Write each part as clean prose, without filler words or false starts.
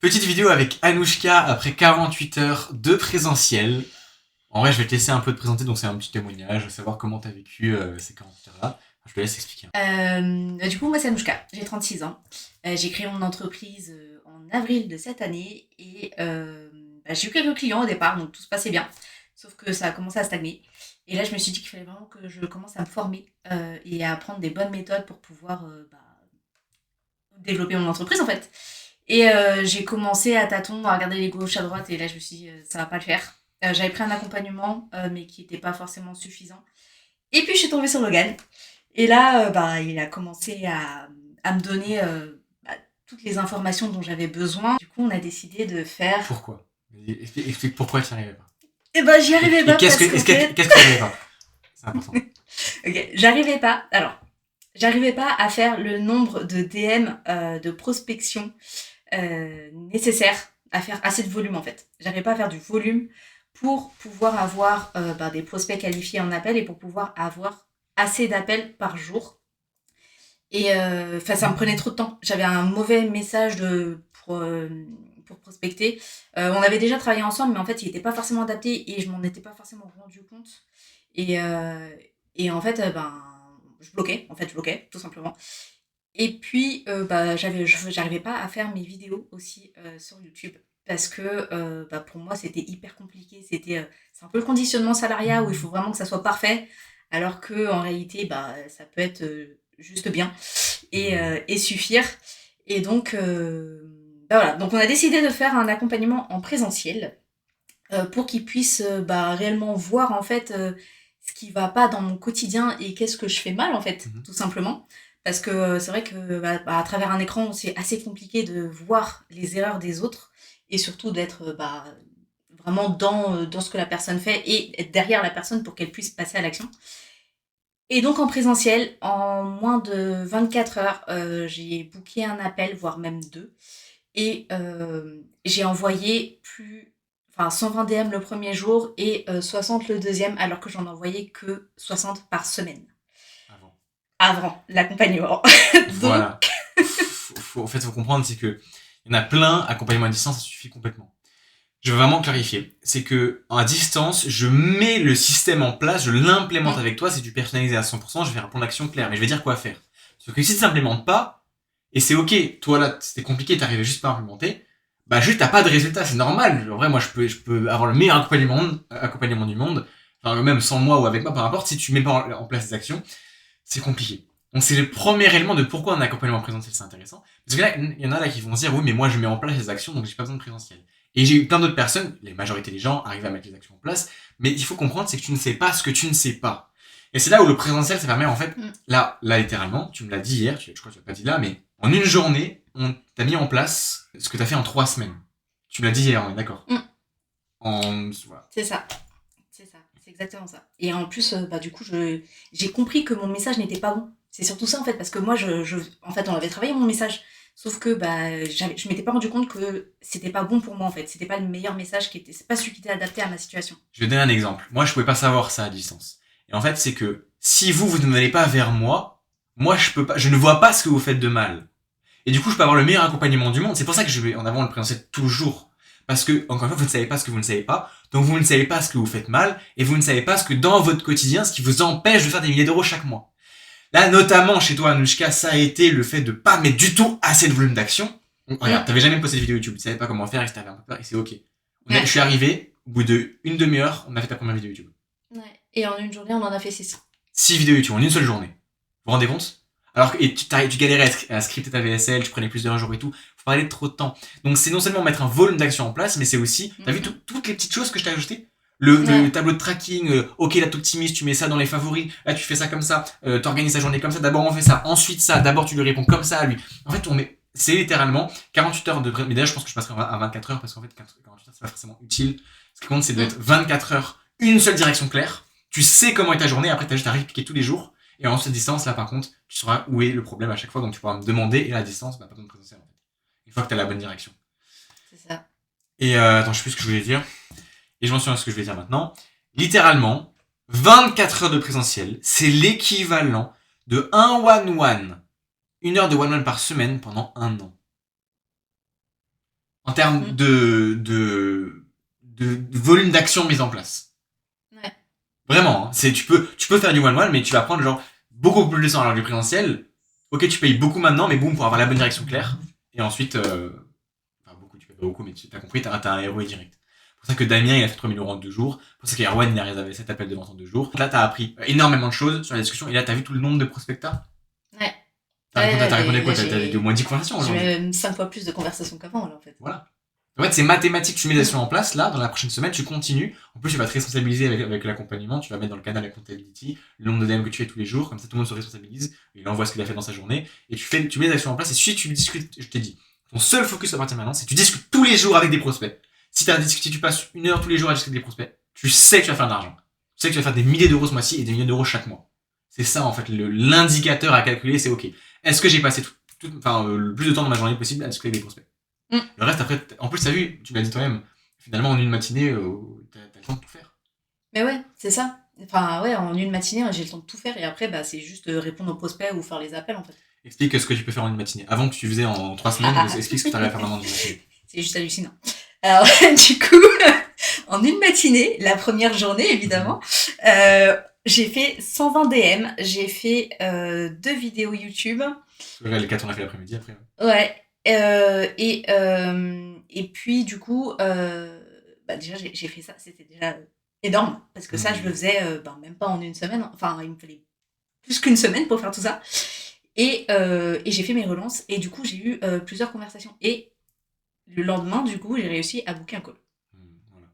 Petite vidéo avec Anouchka après 48 heures de présentiel. En vrai, je vais te laisser un peu te présenter, donc c'est un petit témoignage, savoir comment t'as vécu ces 48 heures-là. Je te laisse expliquer. Du coup, moi, c'est Anouchka, j'ai 36 ans. J'ai créé mon entreprise en avril de cette année et j'ai eu quelques clients au départ, donc tout se passait bien. Sauf que ça a commencé à stagner. Et là, je me suis dit qu'il fallait vraiment que je commence à me former et à apprendre des bonnes méthodes pour pouvoir développer mon entreprise en fait. Et j'ai commencé à tâtons, à regarder les gauches à droite et là, je me suis dit, ça va pas le faire. J'avais pris un accompagnement, mais qui n'était pas forcément suffisant. Et puis, je suis tombée sur Logan. Et là, il a commencé à me donner toutes les informations dont j'avais besoin. Du coup, on a décidé de faire. Pourquoi? Explique pourquoi tu n'y arrivais pas. Eh ben, j'y arrivais pas qu'est-ce parce que qu'en fait. qu'est-ce que tu n'y arrivais pas? C'est important. Ok, j'arrivais pas. Alors, j'arrivais pas à faire le nombre de DM de prospection nécessaire à faire assez de volume en fait. J'arrivais pas à faire du volume pour pouvoir avoir des prospects qualifiés en appel et pour pouvoir avoir assez d'appels par jour. Et ça me prenait trop de temps. J'avais un mauvais message pour prospecter. On avait déjà travaillé ensemble, mais en fait, il n'était pas forcément adapté et je m'en étais pas forcément rendu compte. Et, euh, et en fait, je bloquais, tout simplement. Et puis, j'arrivais pas à faire mes vidéos aussi sur YouTube. Parce que pour moi, c'était hyper compliqué. C'est un peu le conditionnement salariat où il faut vraiment que ça soit parfait. Alors que en réalité, ça peut être juste bien et suffire. Et donc, voilà. Donc, on a décidé de faire un accompagnement en présentiel pour qu'ils puissent réellement voir en fait ce qui va pas dans mon quotidien et qu'est-ce que je fais mal en fait, tout simplement. Parce que c'est vrai que à travers un écran, c'est assez compliqué de voir les erreurs des autres et surtout d'être vraiment dans ce que la personne fait et être derrière la personne pour qu'elle puisse passer à l'action. Et donc en présentiel, en moins de 24 heures, j'ai booké un appel, voire même deux. Et j'ai envoyé 120 DM le premier jour et 60 le deuxième, alors que j'en envoyais que 60 par semaine. Avant l'accompagnement. Voilà. En fait, faut comprendre, c'est que il y en a plein, accompagnement à distance, ça suffit complètement. Je veux vraiment clarifier, c'est que à distance, je mets le système en place, je l'implémente avec toi, c'est du personnalisé à 100%, je vais faire un plan d'action clair, mais je vais dire quoi faire. Sauf que si tu n'implémentes pas, et c'est ok, toi là, c'était compliqué, t'arrivais juste pas à implémenter, bah juste t'as pas de résultat, c'est normal. En vrai, moi je peux avoir le meilleur accompagnement du monde, enfin même sans moi ou avec moi, peu importe, si tu mets pas en place des actions, c'est compliqué. Donc c'est le premier élément de pourquoi un accompagnement présentiel c'est intéressant. Parce que là, il y en a là qui vont se dire, oui mais moi je mets en place les actions, donc j'ai pas besoin de présentiel. Et j'ai eu plein d'autres personnes, la majorité des gens arrivent à mettre les actions en place, mais il faut comprendre, c'est que tu ne sais pas ce que tu ne sais pas. Et c'est là où le présentiel, ça permet en fait, là littéralement, tu me l'as dit hier, je crois que tu l'as pas dit là, mais en une journée, on t'a mis en place ce que t'as fait en 3 semaines. Tu me l'as dit hier, on est d'accord. Voilà. C'est ça. C'est exactement ça. Et en plus, du coup, j'ai compris que mon message n'était pas bon. C'est surtout ça en fait, parce que moi, en fait, on avait travaillé mon message. Sauf que je m'étais pas rendu compte que c'était pas bon pour moi en fait. C'était pas le meilleur message c'est pas celui qui était adapté à ma situation. Je vais donner un exemple. Moi, je pouvais pas savoir ça à distance. Et en fait, c'est que si vous ne venez pas vers moi, je ne vois pas ce que vous faites de mal. Et du coup, je peux avoir le meilleur accompagnement du monde. C'est pour ça que je vais en avant le présenter toujours. Parce que, encore une fois, vous ne savez pas ce que vous ne savez pas. Donc, vous ne savez pas ce que vous faites mal. Et vous ne savez pas ce que dans votre quotidien, ce qui vous empêche de faire des milliers d'euros chaque mois. Là, notamment chez toi, Anouchka, ça a été le fait de pas mettre du tout assez de volume d'action. Regarde, t'avais jamais posté de vidéo YouTube, tu savais pas comment faire et t'avais un peu peur et c'est ok. Je suis arrivé, au bout d'une demi-heure, on a fait ta première vidéo YouTube. Ouais. Et en une journée, on en a fait 6. 6 vidéos YouTube en une seule journée. Vous vous rendez compte? Alors que tu galérais à scripter ta VSL, tu prenais plusieurs jours et tout. Faut parler de trop de temps. Donc c'est non seulement mettre un volume d'action en place, mais c'est aussi, t'as vu toutes les petites choses que je t'ai ajoutées? Le tableau de tracking, ok là t'optimises, tu mets ça dans les favoris, là tu fais ça comme ça, t'organises ta journée comme ça, d'abord on fait ça, ensuite ça, d'abord tu lui réponds comme ça à lui. En fait c'est littéralement 48 heures de mais d'ailleurs je pense que je passerai à 24 heures parce qu'en fait 48 heures c'est pas forcément utile. Ce qui compte c'est de mettre 24 heures, une seule direction claire, tu sais comment est ta journée, après t'as juste à répliquer tous les jours, et en cette distance là par contre, tu sauras où est le problème à chaque fois, donc tu pourras me demander, et la distance, pas besoin de présentiel en fait. Une fois que t'as la bonne direction. C'est ça. Et attends, je sais plus ce que je voulais dire. Et je m'en souviens de ce que je vais dire maintenant. Littéralement, 24 heures de présentiel, c'est l'équivalent de un one-one. 1 heure de one-one par semaine pendant 1 an. en termes de volume d'action mise en place. Ouais. Vraiment, hein, tu peux faire du one-one, mais tu vas prendre genre beaucoup plus de temps. Alors du présentiel, ok, tu payes beaucoup maintenant, mais boum, pour avoir la bonne direction claire. Et ensuite, enfin beaucoup, tu payes pas beaucoup, mais tu as compris, t'as un ROI direct. C'est pour ça que Damien, il a fait 3000 euros en 2 jours. C'est pour ça qu'Erwan, il a réservé 7 appels de vente en 2 jours. Là, t'as appris énormément de choses sur la discussion, et là, t'as vu tout le nombre de prospects. Ouais. T'as répondu quoi? Là, T'as eu au moins 10 conversations j'ai aujourd'hui. même 5 fois plus de conversations qu'avant, là, en fait. Voilà. En fait, c'est mathématique, tu mets des actions en place, là, dans la prochaine semaine, tu continues. En plus, tu vas te responsabiliser avec l'accompagnement, tu vas mettre dans le canal la comptability, le nombre de DM que tu fais tous les jours, comme ça tout le monde se responsabilise, il envoie ce qu'il a fait dans sa journée, et tu mets des actions en place, et si tu discutes, je t'ai dit, ton seul focus à partir de maintenant, c'est que tu discutes tous les jours avec des prospects. Si tu passes 1 heure tous les jours à discuter avec des prospects, tu sais que tu vas faire de l'argent. Tu sais que tu vas faire des milliers d'euros ce mois-ci et des milliers d'euros chaque mois. C'est ça, en fait, l'indicateur à calculer, c'est ok. Est-ce que j'ai passé le plus de temps dans ma journée possible à discuter avec des prospects? Le reste, après, en plus, t'as vu, tu l'as dit toi-même, finalement, en une matinée, t'as le temps de tout faire. Mais ouais, c'est ça. Enfin, ouais, en une matinée, j'ai le temps de tout faire et après, bah, c'est juste répondre aux prospects ou faire les appels, en fait. Explique ce que tu peux faire en une matinée. Avant que tu faisais en 3 semaines, explique ce que tu arrives à faire maintenant en une matinée. C'est juste hallucinant. Alors, du coup, en une matinée, la première journée, évidemment, j'ai fait 120 DM, j'ai fait 2 vidéos YouTube. Les 4, on a fait l'après-midi après. Ouais. Et puis, du coup, bah, déjà, j'ai fait ça. C'était déjà énorme. Parce que ça, je le faisais même pas en une semaine. Enfin, il me fallait plus qu'une semaine pour faire tout ça. Et j'ai fait mes relances. Et du coup, j'ai eu plusieurs conversations. Et le lendemain, du coup, j'ai réussi à booker un call. Voilà.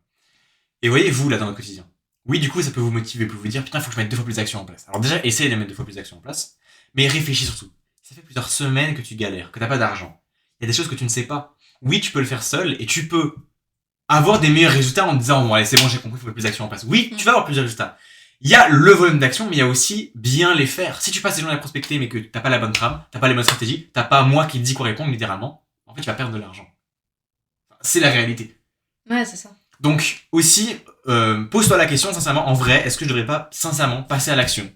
Et voyez-vous, là, dans votre quotidien. Oui, du coup, ça peut vous motiver, peut vous dire, putain, il faut que je mette 2 fois plus d'actions en place. Alors déjà, essayez de mettre 2 fois plus d'actions en place. Mais réfléchis surtout. Ça fait plusieurs semaines que tu galères, que t'as pas d'argent. Il y a des choses que tu ne sais pas. Oui, tu peux le faire seul et tu peux avoir des meilleurs résultats en te disant, bon, allez, c'est bon, j'ai compris, il faut mettre plus d'actions en place. Oui, tu vas avoir plusieurs résultats. Il y a le volume d'action, mais il y a aussi bien les faire. Si tu passes tes journées à prospecter, mais que t'as pas la bonne trame, t'as pas les bonnes stratégies, t'as pas moi qui te dis quoi répondre, littéralement, en fait, tu vas perdre de l'argent. C'est la réalité. Ouais, c'est ça. Donc, aussi, pose-toi la question, sincèrement, en vrai, est-ce que je devrais pas, sincèrement, passer à l'action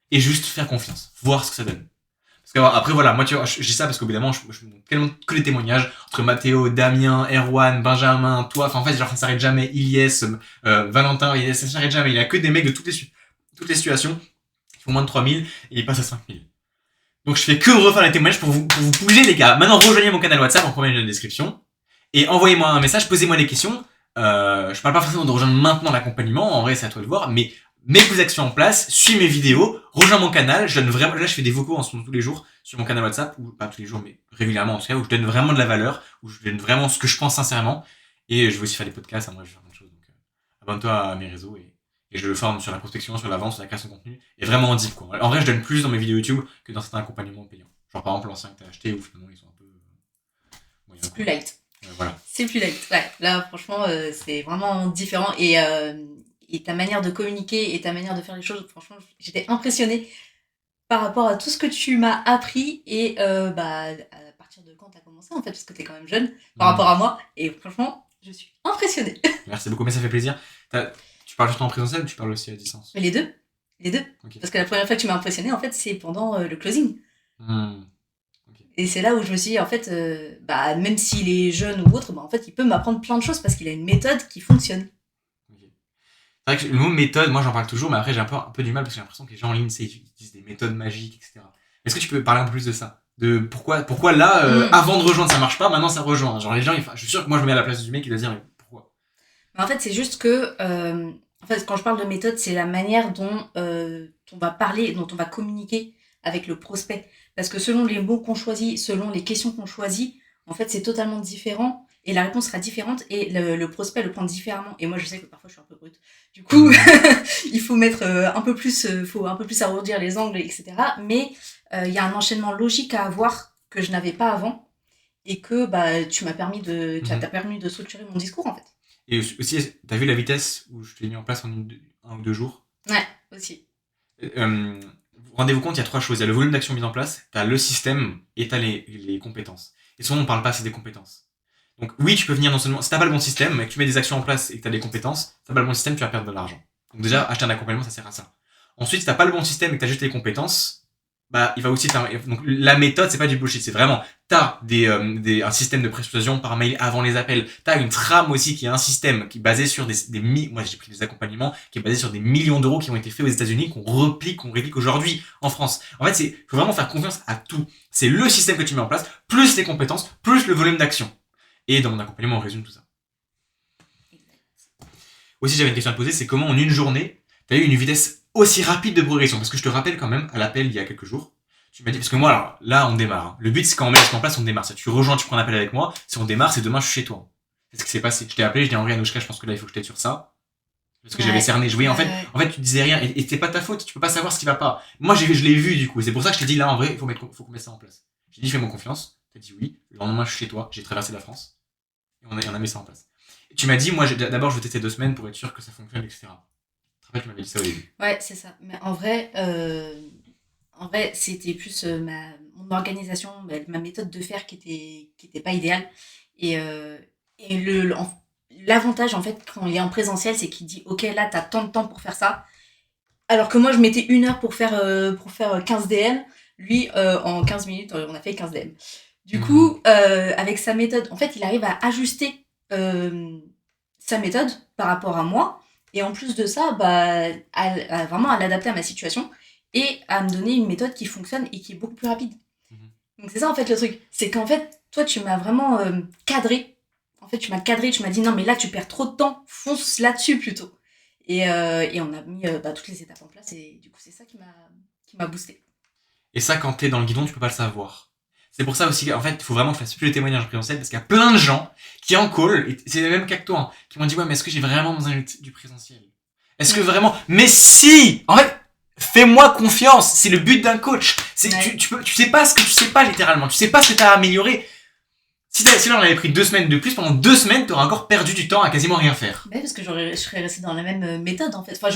et juste faire confiance, voir ce que ça donne. Parce que après, voilà, moi, tu vois, je dis ça parce qu'évidemment, je montre tellement que les témoignages entre Mathéo, Damien, Erwan, Benjamin, toi, enfin, en fait, genre, ça s'arrête jamais, Ilyes, Valentin, Ilyes, ça s'arrête jamais. Il y a que des mecs de toutes les situations qui font moins de 3000 et ils passent à 5000. Donc, je fais que refaire les témoignages pour vous bouger, les gars. Maintenant, rejoignez mon canal WhatsApp en premier lien de description et envoyez-moi un message, posez-moi des questions. Je parle pas forcément de rejoindre maintenant l'accompagnement, en vrai, c'est à toi de voir, mais mets vos actions en place, suis mes vidéos, rejoins mon canal, je donne vraiment, là je fais des vocaux en ce moment tous les jours sur mon canal WhatsApp, ou pas tous les jours, mais régulièrement en tout cas, où je donne vraiment de la valeur, où je donne vraiment ce que je pense sincèrement, et je vais aussi faire des podcasts, moi je vais faire plein de choses, donc abonne-toi à mes réseaux, et je le forme sur la prospection, sur la vente, sur la création de contenu, et vraiment en deep quoi. En vrai je donne plus dans mes vidéos YouTube que dans certains accompagnements payants. Genre par exemple l'ancien que t'as acheté, où finalement ils sont un peu... C'est plus light. Voilà. C'est plus light. Ouais, là franchement c'est vraiment différent et ta manière de communiquer et ta manière de faire les choses, franchement, j'étais impressionnée par rapport à tout ce que tu m'as appris et à partir de quand tu as commencé en fait, parce que tu es quand même jeune par rapport à moi et franchement, je suis impressionnée. Merci beaucoup, mais ça fait plaisir. Tu parles juste en présentiel ou tu parles aussi à distance? Mais les deux. Okay. Parce que la première fois que tu m'as impressionnée, en fait, c'est pendant le closing. Okay. Et c'est là où je me suis dit, en fait, même s'il est jeune ou autre, en fait, il peut m'apprendre plein de choses parce qu'il a une méthode qui fonctionne. C'est vrai que le mot méthode, moi j'en parle toujours, mais après j'ai un peu du mal parce que j'ai l'impression que les gens en ligne utilisent des méthodes magiques, etc. Est-ce que tu peux parler un peu plus de ça? De pourquoi là, avant de rejoindre ça marche pas, maintenant ça rejoint. Genre les gens, je suis sûr que moi je me mets à la place du mec qui doit dire mais pourquoi? En fait, c'est juste que, en fait, quand je parle de méthode, c'est la manière dont on va parler, dont on va communiquer avec le prospect. Parce que selon les mots qu'on choisit, selon les questions qu'on choisit, en fait, c'est totalement différent. Et la réponse sera différente et le prospect le prend différemment. Et moi, je sais que parfois, je suis un peu brute. Du coup, il faut mettre faut un peu plus arrondir les angles, etc. Mais il y a un enchaînement logique à avoir que je n'avais pas avant et que tu m'as permis t'as permis de structurer mon discours, en fait. Et aussi, t'as vu la vitesse où je t'ai mis en place en 1 ou 2 jours? Ouais, aussi. Rendez-vous compte, il y a 3 choses. Il y a le volume d'action mis en place, t'as le système et t'as les compétences. Et souvent, on parle pas assez des compétences. Donc oui, tu peux venir non seulement... Si t'as pas le bon système, mais que tu mets des actions en place et que t'as des compétences, si t'as pas le bon système, tu vas perdre de l'argent. Donc déjà, acheter un accompagnement, ça sert à ça. Ensuite, si t'as pas le bon système et que t'as juste les compétences, bah, il va aussi donc la méthode, c'est pas du bullshit, c'est vraiment, t'as un système de persuasion par mail avant les appels, t'as une trame aussi qui est un système qui est basé sur moi j'ai pris des accompagnements, qui est basé sur des millions d'euros qui ont été faits aux États-Unis, qu'on réplique aujourd'hui en France. En fait, faut vraiment faire confiance à tout. C'est le système que tu mets en place, plus les compétences, plus le volume d'action. Et dans mon accompagnement, on résume tout ça. Aussi, j'avais une question à te poser, c'est comment en une journée, t'as eu une vitesse aussi rapide de progression? Parce que je te rappelle quand même, à l'appel il y a quelques jours, tu m'as dit, parce que moi, alors, là, on démarre. Hein. Le but, c'est quand on met les en place, on démarre. Si tu rejoins, tu prends un appel avec moi. Si on démarre, c'est demain, je suis chez toi. C'est ce qui s'est passé. Je t'ai appelé, je dis, en vrai, Anouchka, je pense que là, il faut que je t'aide sur ça. Parce que j'avais cerné. En fait, tu disais rien. Et c'est pas ta faute. Tu peux pas savoir ce qui va pas. Moi, je l'ai vu, du coup. C'est pour ça que je t'ai dit, là, en vrai, faut qu'on mette ça en place. J'ai dit, fais-moi confiance. T'as dit oui. Le lendemain, je suis chez toi. J'ai traversé la France. Et on a mis ça en place. Et tu m'as dit, moi, d'abord, je vais tester 2 semaines pour être sûr que ça fonctionne, etc. En fait, tu m'avais dit ça au début. Ouais, c'est ça. Mais en vrai, c'était plus mon organisation, ma méthode de faire qui était pas idéale. Et, l'avantage, en fait, quand il est en présentiel, c'est qu'il dit, OK, là, t'as tant de temps pour faire ça. Alors que moi, je mettais 1 heure pour faire 15 DM. Lui, en 15 minutes, on a fait 15 DM. Du coup, avec sa méthode, en fait, il arrive à ajuster sa méthode par rapport à moi. Et en plus de ça, vraiment à l'adapter à ma situation et à me donner une méthode qui fonctionne et qui est beaucoup plus rapide. Donc c'est ça en fait le truc. C'est qu'en fait, toi, tu m'as vraiment cadré. En fait, tu m'as cadré, tu m'as dit non, mais là, tu perds trop de temps, fonce là-dessus plutôt. Et on a mis toutes les étapes en place et du coup, c'est ça qui m'a boosté. Et ça, quand t'es dans le guidon, tu peux pas le savoir. C'est pour ça aussi qu'en fait, il faut vraiment que je fasse plus de témoignages en présentiel parce qu'il y a plein de gens qui en call, et c'est le même cas que toi, hein, qui m'ont dit ouais, mais est-ce que j'ai vraiment besoin du présentiel? Est-ce que vraiment? Mais si! En fait, fais-moi confiance. C'est le but d'un coach. Tu sais pas ce que tu sais pas littéralement. Tu sais pas ce que t'as à améliorer. Si là on avait pris 2 semaines de plus, pendant 2 semaines, t'aurais encore perdu du temps à quasiment rien faire. Parce que je serais resté dans la même méthode en fait. Enfin,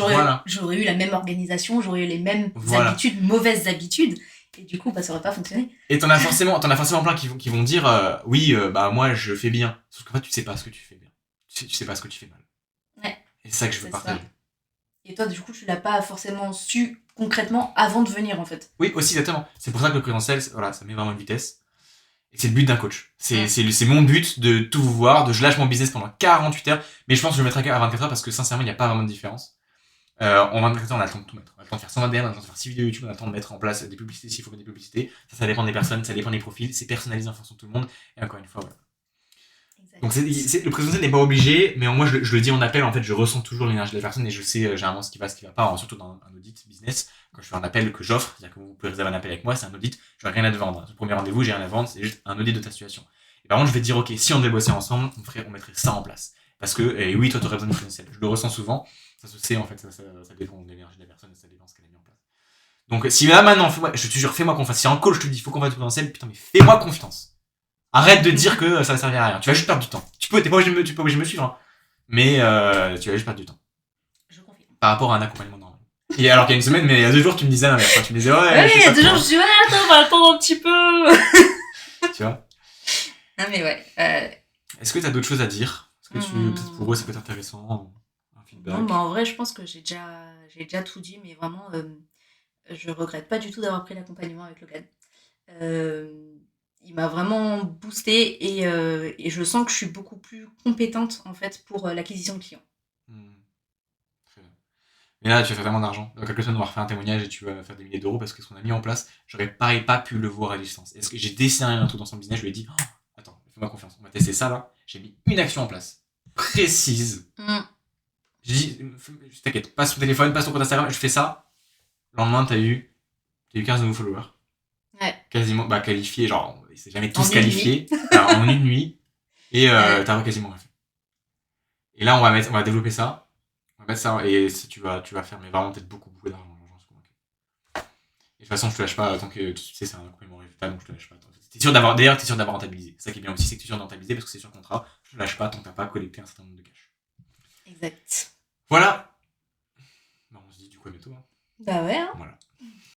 j'aurais eu la même organisation, j'aurais eu les mêmes habitudes, mauvaises habitudes. Et du coup, ça aurait pas fonctionné. Et t'en as forcément plein qui vont dire oui, moi je fais bien. Sauf qu'en fait, tu sais pas ce que tu fais bien. Tu sais pas ce que tu fais mal. Ouais. Et c'est ça que je veux partager. Ça. Et toi, du coup, tu l'as pas forcément su concrètement avant de venir en fait. Oui, aussi, exactement. C'est pour ça que le présentiel, voilà, ça met vraiment une vitesse. Et c'est le but d'un coach. C'est mon but de tout voir, je lâche mon business pendant 48 heures. Mais je pense que je le mettrai à 24 heures parce que sincèrement, il n'y a pas vraiment de différence. En 24 heures, on a le temps de tout mettre. On a le temps de faire 120 DM, on a le temps de faire 6 vidéos YouTube, on a le temps de mettre en place des publicités s'il faut mettre des publicités. Ça dépend des personnes, ça dépend des profils, c'est personnalisé en fonction de tout le monde. Et encore une fois, voilà. Donc le présentiel n'est pas obligé, mais moi je le dis en appel, en fait je ressens toujours l'énergie de la personne et je sais généralement ce qui va pas, surtout dans un audit business, quand je fais un appel que j'offre, c'est-à-dire que vous pouvez réserver un appel avec moi, c'est un audit, je n'ai rien à te vendre. Le premier rendez-vous, j'ai rien à vendre, c'est juste un audit de ta situation. Et par contre je vais te dire ok, si on devait bosser ensemble, on mettrait ça en place. Parce que, et oui, toi tu aurais besoin de présentiel. Je le ressens souvent, ça se sait en fait, ça dépend de l'énergie de la personne, ça dépend de ce qu'elle a mis en place. Donc si là maintenant, je te jure, fais-moi confiance. Si en call je te dis faut qu'on fasse du présentiel, putain mais fais-moi confiance. Arrête de dire que ça va servir à rien. Tu vas juste perdre du temps. Tu peux pas obligé de me suivre, hein. Mais tu vas juste perdre du temps. Je confirme. Par rapport à un accompagnement normal. Et alors qu'il y a une semaine, mais il y a 2 jours, tu me disais l'inverse. Tu me disais ouais. Oui, il y a 2 jours, je dis ouais, attends, on va attendre un petit peu. Tu vois. Non mais ouais. Est-ce que t'as d'autres choses à dire? Est-ce que peut-être pour eux, ça peut être intéressant, un feedback? Non, en vrai, je pense que j'ai déjà tout dit, mais vraiment, je regrette pas du tout d'avoir pris l'accompagnement avec Logan. Il m'a vraiment boosté et je sens que je suis beaucoup plus compétente en fait pour l'acquisition de clients. Mais là, tu vas faire vraiment d'argent. Dans quelques semaines, on va refaire un témoignage et tu vas faire des milliers d'euros parce que ce qu'on a mis en place, j'aurais pas pu le voir à distance. Est-ce que j'ai dessiné un truc dans son business, je lui ai dit, oh, attends, fais-moi confiance, on va tester ça là. J'ai mis une action en place, précise. J'ai dit, t'inquiète, passe ton téléphone, passe ton compte Instagram, je fais ça. Le lendemain, t'as eu 15 nouveaux followers. Ouais. Quasiment, qualifiés, genre, ils s'est jamais tous qualifiés. En une nuit. Et t'as quasiment rien fait. Et là, on va développer ça. On va mettre ça, et tu vas faire, mais vraiment peut-être beaucoup d'argent, j'en suis convaincu. Et de toute façon, je te lâche pas tant que tu sais, c'est un complément résultat, donc je te lâche pas. T'es sûr d'avoir rentabilisé. C'est ça qui est bien aussi, c'est que t'es sûr de rentabiliser parce que c'est sur contrat. Je te lâche pas tant que t'as pas collecté un certain nombre de cash. Exact. Voilà. On se dit du coup à bientôt. Bah ouais. Voilà.